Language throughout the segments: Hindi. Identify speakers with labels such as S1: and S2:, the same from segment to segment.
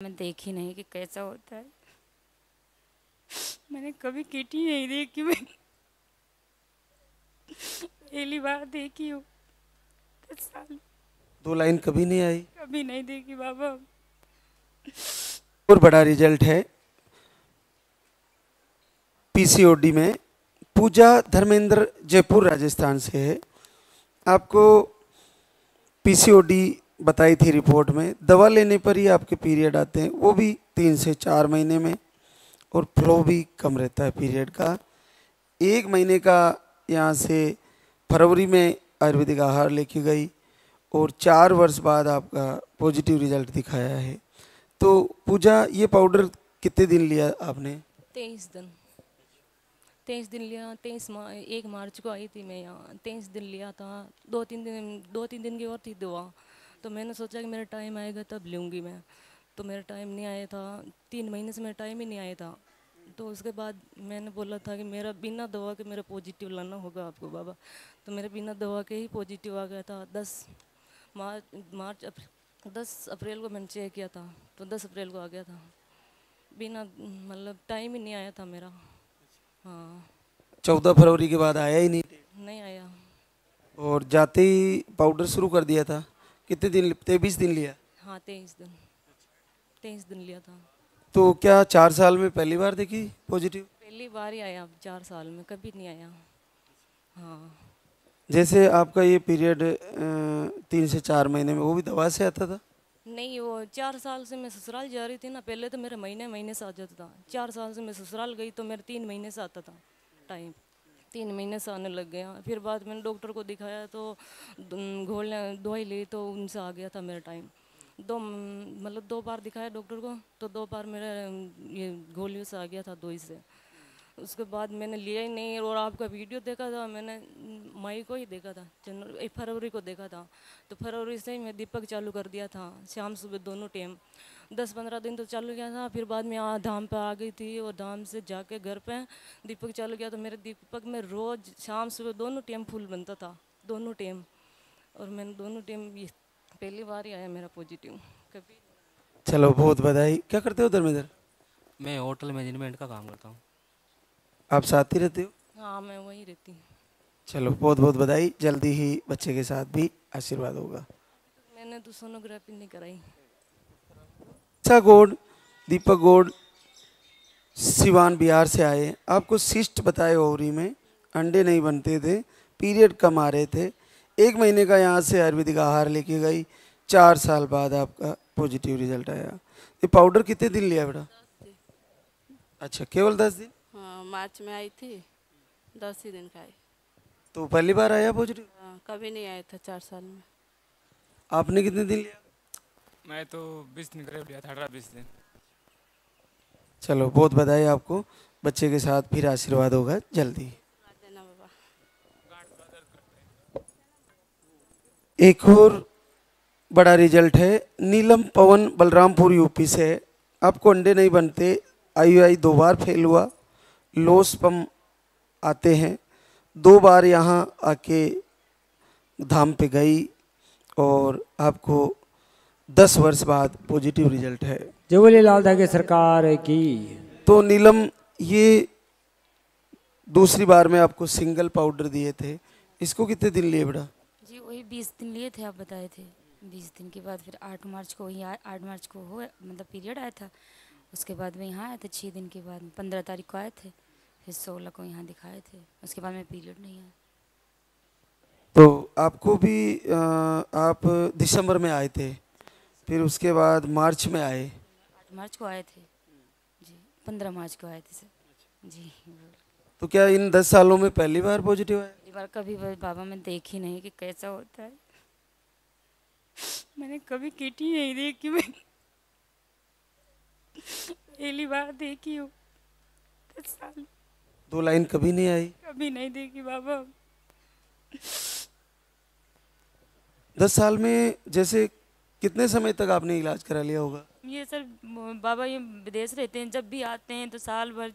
S1: मैं देखी नहीं कि कैसा होता है। मैंने कभी किटी नहीं देखी। मैं पहली बार देखी हूँ। 10 साल
S2: दो लाइन कभी नहीं आई।
S1: कभी नहीं देखी बाबा।
S2: और बड़ा रिजल्ट है पीसीओडी में। पूजा धर्मेंद्र जयपुर राजस्थान से है। आपको पीसीओडी बताई थी रिपोर्ट में। दवा लेने पर ही आपके पीरियड आते हैं, वो भी 3 से 4 महीने में, और फ्लो भी कम रहता है पीरियड का। 1 महीने का यहाँ से फरवरी में आयुर्वेदिक आहार लेके गई और 4 वर्ष बाद आपका पॉजिटिव रिजल्ट दिखाया है। तो पूजा, ये पाउडर कितने दिन लिया आपने?
S3: 23 दिन। 23 दिन लिया। 1 मार्च को आई थी मैं यहाँ। 23 दिन लिया था। 2-3 दिन की और थी दवा। तो मैंने सोचा कि मेरा टाइम आएगा तब लूँगी मैं। तो मेरा टाइम नहीं आया था। 3 महीने से मेरा टाइम ही नहीं आया था। तो उसके बाद मैंने बोला था कि मेरा बिना दवा के मेरा पॉजिटिव लाना होगा आपको बाबा। तो मेरे बिना दवा के ही पॉजिटिव आ गया था। 10 अप्रैल को मैंने चेक किया था, तो 10 अप्रैल को आ गया था। बिना मतलब टाइम ही नहीं आया था मेरा। हाँ।
S2: 14 फरवरी के बाद आया ही नहीं।
S3: नहीं आया।
S2: और जाते ही पाउडर शुरू कर दिया था। कितने दिन? 23 दिन लिया।
S3: हाँ, 23 दिन। 23 दिन लिया था।
S2: तो क्या 4 साल में पहली बार देखी पॉजिटिव?
S3: पहली बार ही आया 4 साल में, कभी नहीं आया। हाँ।
S2: जैसे आपका ये पीरियड 3 से 4 महीने में, वो भी दवा से आता था?
S3: नहीं, वो 4 साल से मैं ससुराल जा रही थी ना। पहले तो मेरे महीने महीने से आ जाता था। 4 साल से मैं ससुराल गई तो मेरे 3 महीने से आता था टाइम। 3 महीने से आने लग गया। फिर बाद मैंने डॉक्टर को दिखाया तो घोल दवाई ली तो उनसे आ गया था मेरा टाइम। 2 बार दिखाया डॉक्टर को, तो 2 बार मेरा ये गोलियों से आ गया था, दवाई से। उसके बाद मैंने लिया ही नहीं। और आपका वीडियो देखा था मैंने, मई को ही देखा था, फरवरी को देखा था। तो फरवरी से ही मैं दीपक चालू कर दिया था, शाम सुबह दोनों टाइम। 10-15 दिन तो चालू किया था। फिर बाद में यहाँ धाम पे आ गई थी और धाम से जाके घर पे दीपक चालू किया। तो मेरे दीपक में रोज़ शाम सुबह दोनों टाइम फूल बनता था, दोनों टाइम। और मैंने दोनों टाइम, पहली बार ही आया मेरा पॉजिटिव। कभी।
S2: चलो, बहुत बधाई। क्या करते हो धर्मेंद्र?
S4: मैं होटल मैनेजमेंट का काम करता हूँ।
S2: आप साथ ही रहते हो?
S3: हाँ, मैं वहीं रहती हूँ।
S2: चलो, बहुत बहुत बधाई। जल्दी ही बच्चे के साथ भी आशीर्वाद होगा।
S3: मैंने तो सोनोग्राफी नहीं कराई।
S2: अच्छा गौड़, दीपक गौड़ सिवान बिहार से आए। आपको सिस्ट बताए ओवरी में, अंडे नहीं बनते थे, पीरियड कम आ रहे थे। 1 महीने का यहाँ से आयुर्वेदिक आहार लेके गई। 4 साल बाद आपका पॉजिटिव रिजल्ट आया। ये पाउडर कितने दिन लिया बेटा? अच्छा, केवल 10 दिन?
S5: हाँ, मार्च में आई थी। 10 ही दिन का आई।
S2: तो पहली बार आया पॉजिटिव?
S5: हाँ, कभी नहीं आया था 4 साल में।
S2: आपने कितने दिन लिया?
S6: मैं तो 20 दिन करीब लिया था, 18-20 दिन।
S2: चलो, बहुत बधाई आपको। बच्चे के साथ फिर आशीर्वाद होगा जल्दी।
S5: देना बाबा।
S2: एक और बड़ा रिजल्ट है नीलम पवन, बलरामपुर यूपी से। आपको अंडे नहीं बनते, आईयूआई 2 बार फेल हुआ, लो स्पर्म आते हैं। 2 बार यहाँ आके धाम पे गई और आपको 10 वर्ष बाद पॉजिटिव रिजल्ट है।
S7: जय बोले लाल धागे सरकार की।
S2: तो नीलम, ये दूसरी बार में आपको सिंगल पाउडर दिए थे, इसको कितने दिन लिए बेटा?
S1: जी वही 20 दिन लिए थे, आप बताए थे। 20 दिन के बाद फिर 8 मार्च को ही 8 मार्च को हो मतलब पीरियड आया था। उसके बाद में यहाँ आए थे 6 दिन के बाद, 15 तारीख को आए थे। फिर 16 को यहाँ दिखाए थे। उसके बाद में पीरियड नहीं आया।
S2: तो आपको भी आप दिसंबर में आए थे, फिर उसके बाद मार्च में आए।
S1: 8 मार्च को आए थे जी, 15 मार्च को आए थे सर जी।
S2: तो क्या इन 10 सालों में पहली बार पॉजिटिव आया?
S1: पहली बार कभी बाबा मैं देखी नहीं कि कैसा होता है। मैंने कभी किटी नहीं देखी। मैं पहली बार देखी हूँ। 10 साल
S2: दो लाइन कभी नहीं आई।
S1: कभी नहीं देखी बाबा।
S2: 10 साल में जैसे कितने समय तक आपने इलाज करा लिया होगा?
S1: ये सर बाबा ये विदेश रहते हैं, जब भी आते हैं तो साल भर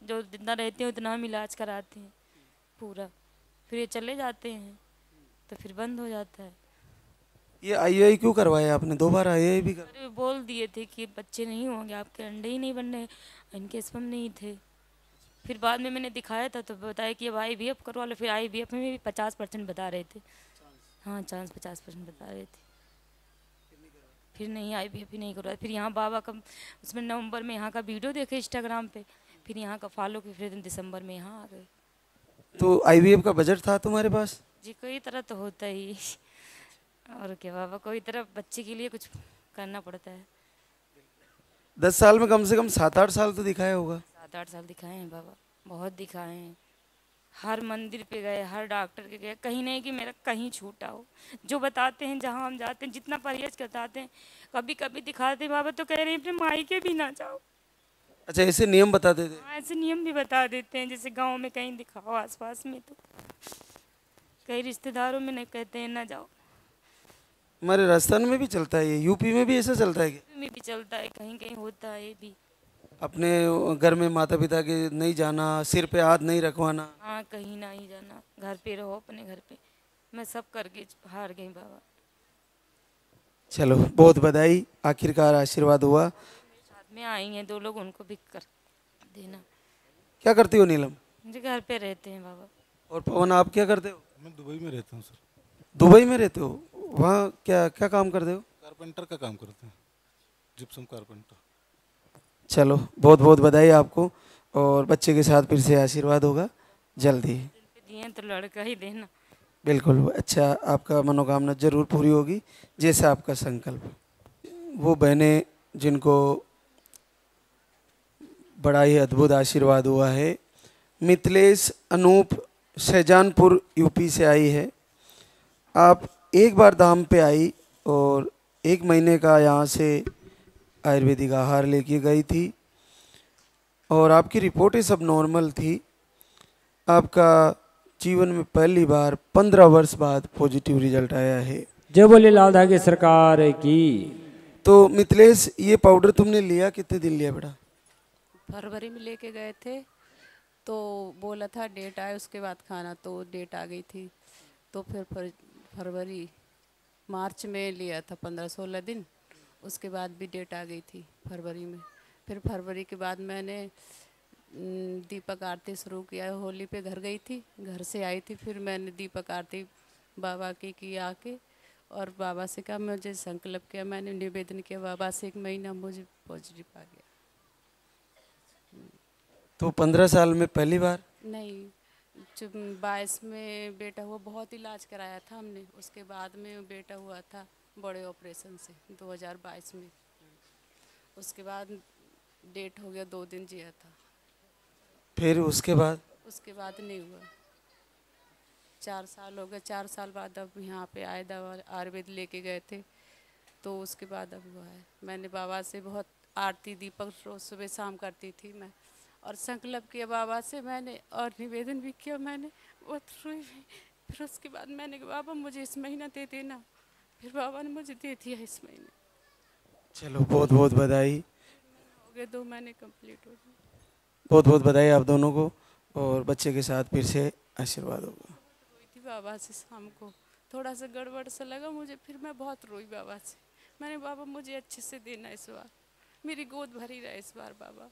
S1: जो जितना रहते हैं उतना हम इलाज कराते हैं पूरा। फिर ये चले जाते हैं तो फिर बंद हो जाता है।
S2: ये आईयूआई क्यों करवाया आपने? 2 बार आईयूआई भी कर।
S1: अरे बोल दिए थे कि बच्चे नहीं होंगे, आपके अंडे ही नहीं बनने, इनके स्पर्म नहीं थे। फिर बाद में मैंने दिखाया था तो बताया कि अब IVF करवा लो। फिर IVF में भी 50% बता रहे थे। हाँ, चांस 50% बता रहे थे। फिर नहीं, IVF ही नहीं करवाया। फिर यहाँ बाबा का उसमें नवंबर में यहाँ का वीडियो देखे इंस्टाग्राम पे, फिर यहाँ का फॉलो किया, फिर दिसंबर में यहाँ आ गए।
S2: तो आईवीएफ का बजट था तुम्हारे पास?
S1: जी, कोई तरह तो होता ही और क्या बाबा, कोई तरह बच्चे के लिए कुछ करना पड़ता है।
S2: 10 साल में कम से कम 7-8 साल तो दिखाया होगा।
S1: 7-8 साल दिखाए हैं बाबा, बहुत दिखाए हैं। हर मंदिर पे गए, हर डॉक्टर के गए, कहीं नहीं कि मेरा कहीं छूटा हो। जो बताते हैं, जहाँ हम जाते हैं, जितना परहेज बताते हैं, कभी कभी दिखाते हैं बाबा तो कह रहे हैं अपने मायके भी ना जाओ।
S2: अच्छा, ऐसे नियम बताते थे?
S1: हाँ, ऐसे नियम भी बता देते हैं, जैसे गांव में कहीं दिखाओ आसपास में, तो कई रिश्तेदारों में नहीं कहते हैं ना जाओ।
S2: हमारे राजस्थान में भी चलता है ये? यूपी में भी ऐसा चलता है क्या?
S1: में भी चलता है, कहीं कहीं होता है ये भी।
S2: अपने घर में माता पिता के नहीं जाना, सिर पे हाथ नहीं रखवाना?
S1: हाँ, कहीं ना ही जाना, घर पे रहो अपने घर पे। मैं सब करके हार गई बाबा।
S2: चलो, बहुत बधाई, आखिरकार आशीर्वाद हुआ।
S1: साथ में आई हैं 2 लोग, उनको भी कर देना।
S2: क्या करती हो नीलम?
S1: मुझे घर पे रहते हैं बाबा।
S2: और पवन, आप क्या करते हो?
S8: मैं दुबई में रहता हूँ सर।
S2: दुबई में रहते हो? वहाँ क्या क्या काम करते हो?
S8: कारपेंटर का काम करते हैं, जिप्सम कारपेंटर।
S2: चलो, बहुत बहुत बधाई आपको, और बच्चे के साथ फिर से आशीर्वाद होगा जल्दी।
S1: दिए तो लड़का ही देना।
S2: बिल्कुल, अच्छा, आपका मनोकामना जरूर पूरी होगी, जैसा आपका संकल्प। वो बहनें जिनको बड़ा ही अद्भुत आशीर्वाद हुआ है, मिथिलेश अनूप शाहजहानपुर यूपी से आई है। आप एक बार धाम पे आई और 1 महीने का यहाँ से आयुर्वेदिक आहार लेके गई थी, और आपकी रिपोर्टें सब नॉर्मल थी। आपका जीवन में पहली बार 15 वर्ष बाद पॉजिटिव रिजल्ट आया है।
S7: जय बोले लाल धागे सरकार की।
S2: तो मिथिलेश, ये पाउडर तुमने लिया कितने दिन लिया बेटा?
S5: फरवरी में लेके गए थे, तो बोला था डेट आए उसके बाद खाना, तो डेट आ गई थी। तो फिर फरवरी मार्च में लिया था 15-16 दिन, उसके बाद भी डेट आ गई थी फरवरी में। फिर फरवरी के बाद मैंने दीपक आरती शुरू किया। होली पे घर गई थी, घर से आई थी, फिर मैंने दीपक आरती बाबा की आके, और बाबा से कहा, मुझे संकल्प किया, मैंने निवेदन किया बाबा से, 1 महीना मुझे पॉजिटिव आ गया।
S2: तो 15 साल में पहली बार?
S5: नहीं, जब 22 में बेटा हुआ, बहुत इलाज कराया था हमने, उसके बाद में बेटा हुआ था बड़े ऑपरेशन से 2022 में। उसके बाद डेट हो गया, 2 दिन जिया था।
S2: फिर उसके बाद?
S5: उसके बाद नहीं हुआ। 4 साल हो गए। 4 साल बाद अब यहाँ पे आए, दवा आयुर्वेद लेके गए थे, तो उसके बाद अब हुआ है। मैंने बाबा से बहुत आरती दीपक रोज सुबह शाम करती थी मैं, और संकल्प किया बाबा से मैंने, और निवेदन भी किया मैंने, बहुत रोई भी। फिर उसके बाद मैंने कहा बाबा मुझे इस महीना दे देना, फिर बाबा ने मुझे दे दिया इस महीने।
S2: चलो, बहुत बहुत बधाई।
S5: हो गए 2 महीने कंप्लीट हो गए।
S2: बहुत बहुत बधाई आप दोनों को, और बच्चे के साथ फिर से आशीर्वाद होगा।
S5: रोई थी बाबा से शाम को, थोड़ा सा गड़बड़ सा लगा मुझे, फिर मैं बहुत रोई बाबा से। मैंने बाबा मुझे अच्छे से देना इस बार, मेरी गोद भरी रहे इस बार बाबा।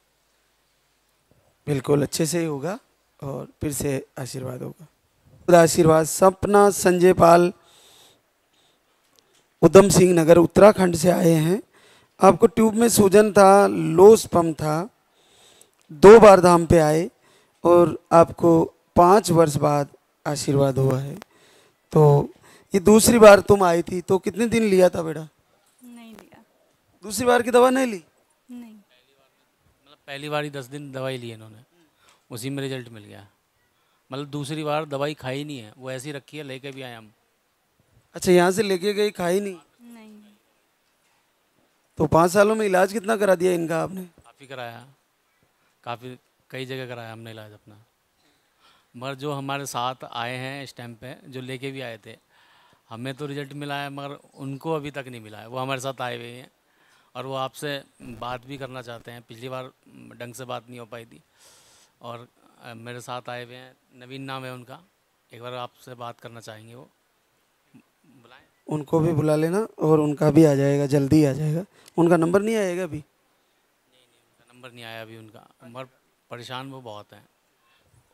S2: बिल्कुल अच्छे से ही होगा, और फिर से आशीर्वाद होगा। आशीर्वाद सपना संजय पाल उधम सिंह नगर उत्तराखंड से आए हैं। आपको ट्यूब में सूजन था, लो स्पर्म था, 2 बार धाम पे आए, और आपको 5 वर्ष बाद आशीर्वाद हुआ है। तो ये दूसरी बार तुम आई थी, तो कितने दिन लिया था बेटा?
S9: नहीं लिया।
S2: दूसरी बार की दवा नहीं ली?
S9: नहीं।
S4: मतलब पहली बार ही 10 दिन दवाई ली इन्होंने, उसी में रिजल्ट मिल गया। मतलब दूसरी बार दवाई खाई नहीं है, वो ऐसी रखी है, लेके भी आए हम।
S2: अच्छा, यहाँ से लेके गई, खाई नहीं?
S9: नहीं।
S2: तो 5 सालों में इलाज कितना करा दिया इनका आपने?
S4: काफ़ी कराया, काफ़ी कई जगह कराया हमने इलाज अपना। मगर जो हमारे साथ आए हैं इस टाइम पे, जो लेके भी आए थे, हमें तो रिजल्ट मिला है, मगर उनको अभी तक नहीं मिला है। वो हमारे साथ आए हुए हैं, और वो आपसे बात भी करना चाहते हैं। पिछली बार ढंग से बात नहीं हो पाई थी, और मेरे साथ आए हुए हैं, नवीन नाम है उनका, एक बार आपसे बात करना चाहेंगे। वो बुलाएं।
S2: उनको भी बुला लेना और उनका भी आ जाएगा, जल्दी आ जाएगा। उनका नंबर नहीं आएगा अभी?
S4: नंबर नहीं आया अभी उनका, मगर परेशान वो बहुत हैं।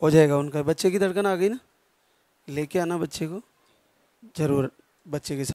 S2: हो जाएगा उनका। बच्चे की धड़कन आ गई ना, लेके आना बच्चे को ज़रूर, बच्चे के साथ।